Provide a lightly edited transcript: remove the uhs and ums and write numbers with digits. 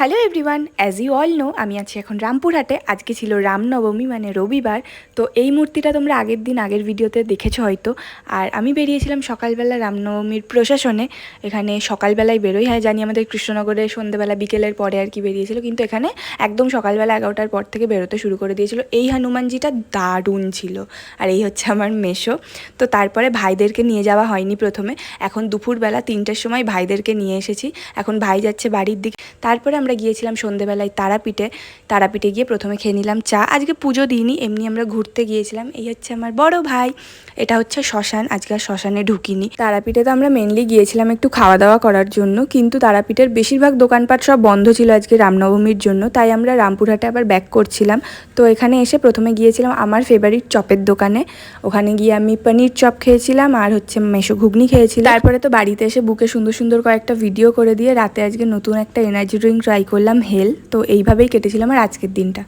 Hello everyone, as you all know আমি আছি এখন রামপুরহাটে। আজকে ছিল রামনবমী মানে রবিবার। তো এই মূর্তিটা তোমরা আগের ভিডিওতে দেখেছো হয়তো। আর আমি বেরিয়েছিলাম সকালবেলা রামনবমীর প্রশাসনে। এখানে সকালবেলায় বেরোই, হ্যাঁ জানি আমাদের কৃষ্ণনগরে সন্ধ্যেবেলা বিকেলের পরে আর কি বেরিয়েছিল, কিন্তু এখানে একদম সকালবেলা 11টার পর থেকে বেরোতে শুরু করে দিয়েছিল। এই হনুমানজিটা দারুণ ছিল। আর এই হচ্ছে আমার মেশো। তো তারপরে ভাইদেরকে নিয়ে যাওয়া হয়নি প্রথমে, এখন দুপুরবেলা 3টের সময় ভাইদেরকে নিয়ে এসেছি। এখন ভাই যাচ্ছে বাড়ির দিকে। তারপরে আমরা গিয়েছিলাম সন্ধেবেলায় তারাপীঠে গিয়ে প্রথমে খেয়ে নিলাম চা। আজকে পুজো দিইনি, এমনি আমরা ঘুরতে গিয়েছিলাম। এই হচ্ছে আমার বড় ভাই, এটা হচ্ছে শ্মশান। আজকে আর শ্মশানে ঢুকিনি। তারাপীঠে তো আমরা মেনলি গিয়েছিলাম একটু খাওয়া দাওয়া করার জন্য, কিন্তু তারাপীঠের বেশিরভাগ দোকানপাট সব বন্ধ ছিল আজকে রামনবমীর জন্য, তাই আমরা রামপুরহাটে আবার ব্যাক করছিলাম। তো এখানে এসে প্রথমে গিয়েছিলাম আমার ফেভারিট চপের দোকানে। ওখানে গিয়ে আমি পনির চপ খেয়েছিলাম আর হচ্ছে মেশো ঘুগনি খেয়েছিলাম। তারপরে তো বাড়িতে এসে বুকে সুন্দর সুন্দর কয়েকটা ভিডিও করে দিয়ে রাতে আজকে নতুন একটা এনার্জি ড্রিঙ্ক ট্রাই করলাম, হেল। তো এইভাবেই কেটেছিল আমার আজকের দিনটা।